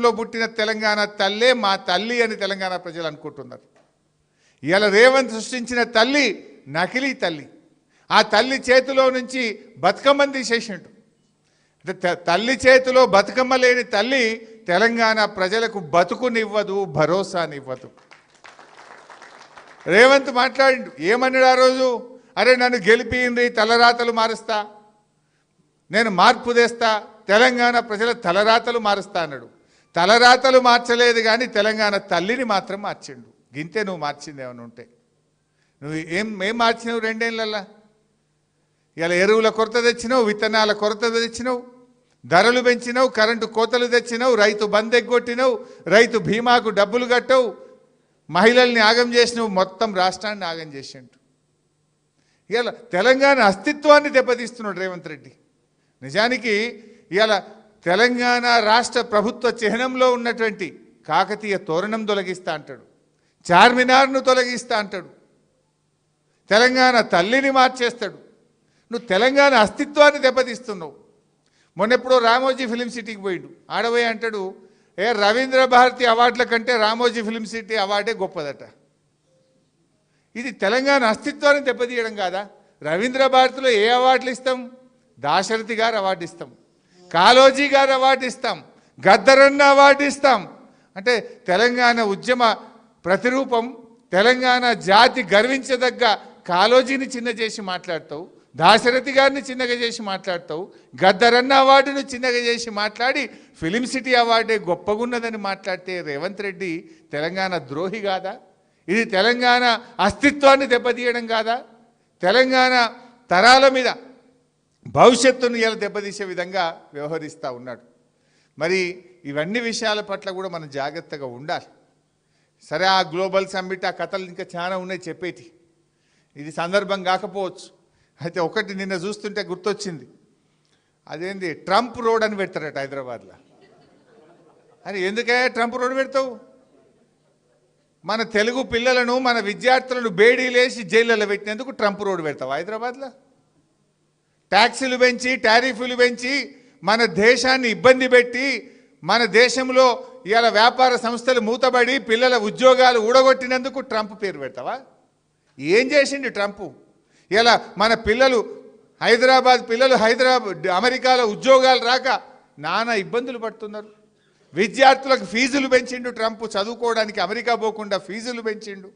రాష్ట్రంలో పుట్టిన తెలంగాణ తల్లే మా తల్లి అని తెలంగాణ ప్రజలు అనుకుంటున్నారు. ఇవాళ రేవంత్ సృష్టించిన తల్లి నకిలీ తల్లి. ఆ తల్లి చేతిలో నుంచి బతుకమ్మని తీసేసిండు. అంటే తల్లి చేతిలో బతుకమ్మ లేని తల్లి తెలంగాణ ప్రజలకు బతుకునివ్వదు, భరోసానివ్వదు. రేవంత్ మాట్లాడిండు, ఏమన్నాడు ఆ రోజు? అరే నన్ను గెలిపింది, తలరాతలు మారుస్తా, నేను మార్పు తెస్తా, తెలంగాణ ప్రజల తలరాతలు మారుస్తా అన్నాడు. తలరాతలు మార్చలేదు కానీ తెలంగాణ తల్లిని మాత్రం మార్చిండు. గింతే నువ్వు మార్చింది ఏమైనా ఉంటే. నువ్వు ఏం మార్చినావు 2 ఏళ్ళల్లా? ఇలా ఎరువుల కొరత తెచ్చినావు, విత్తనాల కొరత తెచ్చినావు, ధరలు పెంచినావు, కరెంటు కోతలు తెచ్చినావు, రైతు బంద్ ఎగ్గొట్టినావు, రైతు బీమాకు డబ్బులు కట్టవు, మహిళల్ని ఆగం చేసినావు, మొత్తం రాష్ట్రాన్ని ఆగం చేసిండు. ఇలా తెలంగాణ అస్తిత్వాన్ని దెబ్బతీస్తున్నాడు రేవంత్ రెడ్డి. నిజానికి ఇలా తెలంగాణ రాష్ట్ర ప్రభుత్వ చిహ్నంలో ఉన్నటువంటి కాకతీయ తోరణం తొలగిస్తా అంటాడు, చార్మినార్ను తొలగిస్తా అంటాడు, తెలంగాణ తల్లిని మార్చేస్తాడు. నువ్వు తెలంగాణ అస్తిత్వాన్ని దెబ్బతీస్తున్నావు. మొన్నెప్పుడో రామోజీ ఫిలిం సిటీకి పోయిండు. ఆడపోయి అంటాడు, రవీంద్ర భారతి అవార్డుల కంటే రామోజీ ఫిలిం సిటీ అవార్డే గొప్పదట. ఇది తెలంగాణ అస్తిత్వాన్ని దెబ్బతీయడం కాదా? రవీంద్ర భారతిలో ఏ అవార్డులు ఇస్తాం? దాశరథి గారు అవార్డు ఇస్తాం, కాళోజీ గారు అవార్డు ఇస్తాం, గద్దరన్న అవార్డు ఇస్తాం. అంటే తెలంగాణ ఉద్యమ ప్రతిరూపం, తెలంగాణ జాతి గర్వించదగ్గ కాళోజీని చిన్న చేసి మాట్లాడతావు, దాశరథి గారిని చిన్నగా చేసి మాట్లాడతావు, గద్దరన్న అవార్డును చిన్నగా చేసి మాట్లాడి ఫిలిం సిటీ అవార్డే గొప్పగున్నదని మాట్లాడితే రేవంత్ రెడ్డి తెలంగాణ ద్రోహి కాదా? ఇది తెలంగాణ అస్తిత్వాన్ని దెబ్బతీయడం కాదా? తెలంగాణ తరాల మీద భవిష్యత్తును ఇలా దెబ్బతీసే విధంగా వ్యవహరిస్తూ ఉన్నాడు. మరి ఇవన్నీ విషయాల పట్ల కూడా మనం జాగ్రత్తగా ఉండాలి. సరే, ఆ గ్లోబల్ సమ్మిట్ ఆ కథలు ఇంకా చాలా ఉన్నాయి చెప్పేటి, ఇది సందర్భం కాకపోవచ్చు. అయితే ఒకటి నిన్న చూస్తుంటే గుర్తొచ్చింది, అదేంది ట్రంప్ రోడ్ అని పెడతారట హైదరాబాద్లో. అని ఎందుకే ట్రంప్ రోడ్ పెడతావు? మన తెలుగు పిల్లలను, మన విద్యార్థులను బేడీలేసి జైళ్ళలో పెట్టినందుకు ట్రంప్ రోడ్ పెడతావు హైదరాబాద్లో? ట్యాక్సీలు పెంచి, టారిఫ్లు పెంచి మన దేశాన్ని ఇబ్బంది పెట్టి, మన దేశంలో ఇవాళ వ్యాపార సంస్థలు మూతబడి పిల్లల ఉద్యోగాలు ఊడగొట్టినందుకు ట్రంప్ పేరు పెడతావా? ఏం చేసిండు ట్రంప్? ఇలా మన పిల్లలు హైదరాబాద్ పిల్లలు అమెరికాలో ఉద్యోగాలు రాక నానా ఇబ్బందులు పడుతున్నారు. విద్యార్థులకు ఫీజులు పెంచిండు ట్రంప్, చదువుకోవడానికి అమెరికా పోకుండా ఫీజులు పెంచిండు.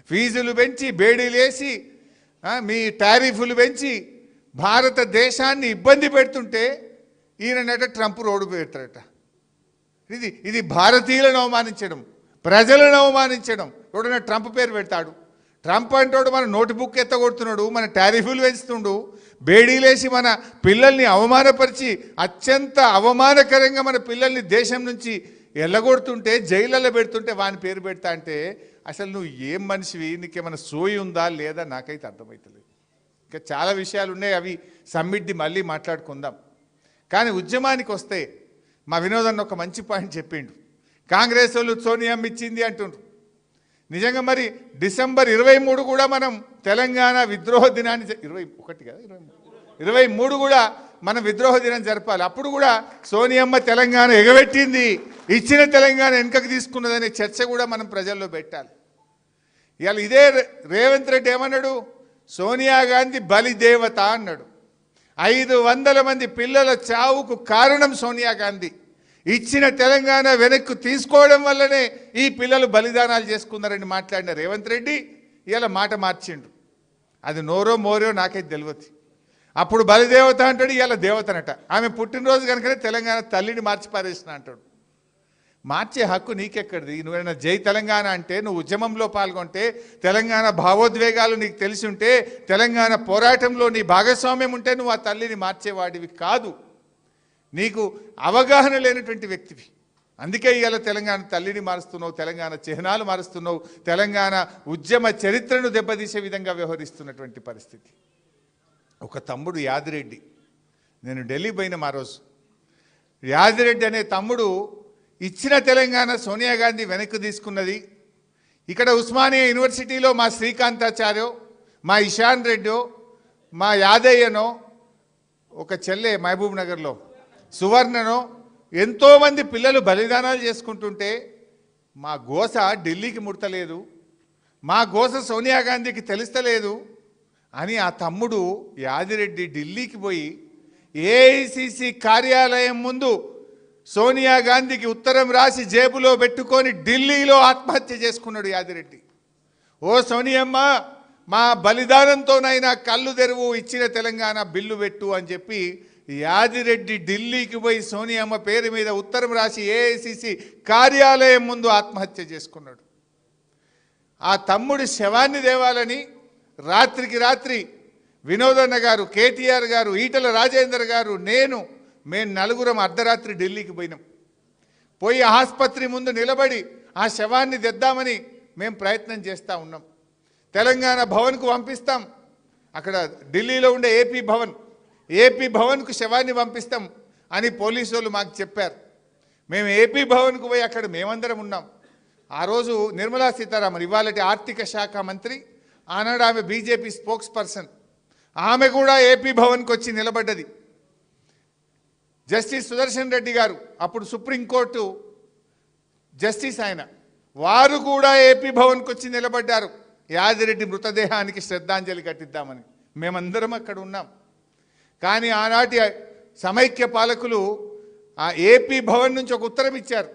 ఫీజులు పెంచి, బేడీలేసి, మీ టారిఫ్లు పెంచి భారతదేశాన్ని ఇబ్బంది పెడుతుంటే ఈయనట ట్రంప్ రోడ్డు పెడతారట. ఇది భారతీయులను అవమానించడం, ప్రజలను అవమానించడం. ఎవడన్నా ట్రంప్ పేరు పెడతాడు? ట్రంప్ అంటాడు మన నోట్బుక్ ఎత్తగొడుతున్నాడు, మన టారిఫ్లు పెంచుతుండు, బేడీలేసి మన పిల్లల్ని అవమానపరిచి అత్యంత అవమానకరంగా మన పిల్లల్ని దేశం నుంచి ఎల్లగొడుతుంటే, జైళ్ళలో పెడుతుంటే వాని పేరు పెడతా అంటే అసలు నువ్వు ఏం మనిషివి? నీకేమైనా సోయి ఉందా లేదా? నాకైతే అర్థమవుతలేదు. ఇంకా చాలా విషయాలు ఉన్నాయి, అవి సమ్మిట్ది మళ్ళీ మాట్లాడుకుందాం. కానీ ఉద్యమానికి వస్తే మా వినోదన్న ఒక మంచి పాయింట్ చెప్పిండు. కాంగ్రెస్ వాళ్ళు సోనియమ్మ ఇచ్చింది అంటుండ్రు. నిజంగా మరి డిసెంబర్ 23 కూడా మనం తెలంగాణ విద్రోహ దినాన్ని 21 కదా 23 కూడా మనం విద్రోహ దినం జరపాలి. అప్పుడు కూడా సోనియమ్మ తెలంగాణ ఎగబెట్టింది, ఇచ్చిన తెలంగాణ వెనుకకు తీసుకున్నదనే చర్చ కూడా మనం ప్రజల్లో పెట్టాలి. ఇవాళ ఇదే రేవంత్ రెడ్డి ఏమన్నాడు? సోనియా గాంధీ బలిదేవత అన్నాడు. 500 మంది పిల్లల చావుకు కారణం సోనియా గాంధీ. ఇచ్చిన తెలంగాణ వెనక్కు తీసుకోవడం వల్లనే ఈ పిల్లలు బలిదానాలు చేసుకున్నారని మాట్లాడిన రేవంత్ రెడ్డి ఇలా మాట మార్చిండు. అది నోరో మోరో నాకైతే తెలియదు. అప్పుడు బలిదేవత అంటాడు, ఇలా దేవతనట. ఆమె పుట్టినరోజు కనుకనే తెలంగాణ తల్లిని మార్చి పారేసిన అంటాడు. మార్చే హక్కు నీకెక్కడిది? నువ్వైనా జై తెలంగాణ అంటే, నువ్వు ఉద్యమంలో పాల్గొంటే, తెలంగాణ భావోద్వేగాలు నీకు తెలిసి ఉంటే, తెలంగాణ పోరాటంలో నీ భాగస్వామ్యం ఉంటే నువ్వు ఆ తల్లిని మార్చేవాడివి కాదు. నీకు అవగాహన లేనటువంటి వ్యక్తివి. అందుకే ఇవాళ తెలంగాణ తల్లిని మారుస్తున్నావు, తెలంగాణ చిహ్నాలు మారుస్తున్నావు, తెలంగాణ ఉద్యమ చరిత్రను దెబ్బతీసే విధంగా వ్యవహరిస్తున్నటువంటి పరిస్థితి. ఒక తమ్ముడు యాదిరెడ్డి, నేను ఢిల్లీ పోయిన ఆ రోజు, యాదిరెడ్డి అనే తమ్ముడు ఇచ్చిన తెలంగాణ సోనియా గాంధీ వెనక్కి తీసుకున్నది. ఇక్కడ ఉస్మానియా యూనివర్సిటీలో మా శ్రీకాంతాచార్యో, మా ఇషాన్ రెడ్డో, మా యాదయ్యనో, ఒక చెల్లె మహబూబ్ నగర్లో సువర్ణనో, ఎంతోమంది పిల్లలు బలిదానాలు చేసుకుంటుంటే మా గోస ఢిల్లీకి ముడతలేదు, మా గోస సోనియా గాంధీకి తెలుస్తలేదు అని ఆ తమ్ముడు యాదిరెడ్డి ఢిల్లీకి పోయి ఏఐసిసి కార్యాలయం ముందు సోనియా గాంధీకి ఉత్తరం రాసి జేబులో పెట్టుకొని ఢిల్లీలో ఆత్మహత్య చేసుకున్నాడు యాదిరెడ్డి. ఓ సోనియమ్మ, మా బలిదానంతోనైనా కళ్ళు తెరువు, ఇచ్చిన తెలంగాణ బిల్లు పెట్టు అని చెప్పి యాదిరెడ్డి ఢిల్లీకి పోయి సోనియమ్మ పేరు మీద ఉత్తరం రాసి ఏఐసిసి కార్యాలయం ముందు ఆత్మహత్య చేసుకున్నాడు. ఆ తమ్ముడి శవాన్ని దేవాలని రాత్రికి రాత్రి వినోదన్న గారు, కేటీఆర్ గారు, ఈటల రాజేందర్ గారు, మేము నలుగురం అర్ధరాత్రి ఢిల్లీకి పోయినాం. పోయి ఆసుపత్రి ముందు నిలబడి ఆ శవాన్ని తెద్దామని మేము ప్రయత్నం చేస్తూ ఉన్నాం. తెలంగాణ భవన్కు పంపిస్తాం, అక్కడ ఢిల్లీలో ఉండే ఏపీ భవన్కు శవాన్ని పంపిస్తాం అని పోలీసు వాళ్ళు మాకు చెప్పారు. మేము ఏపీ భవన్కు పోయి అక్కడ మేమందరం ఉన్నాం. ఆ రోజు నిర్మలా సీతారామన్, ఇవాళటి ఆర్థిక శాఖ మంత్రి, ఆనాడు ఆమె బీజేపీ స్పోక్స్ పర్సన్, ఆమె కూడా ఏపీ భవన్కి వచ్చి నిలబడ్డది. జస్టిస్ సుదర్శన్ రెడ్డి గారు, అప్పుడు సుప్రీంకోర్టు జస్టిస్ ఆయన, వారు కూడా ఏపీ భవన్కి వచ్చి నిలబడ్డారు యాదిరెడ్డి మృతదేహానికి శ్రద్ధాంజలి ఘటిద్దామని. మేమందరం అక్కడ ఉన్నాం. కానీ ఆనాటి సమైక్య పాలకులు ఆ ఏపీ భవన్ నుంచి ఒక ఉత్తరం ఇచ్చారు.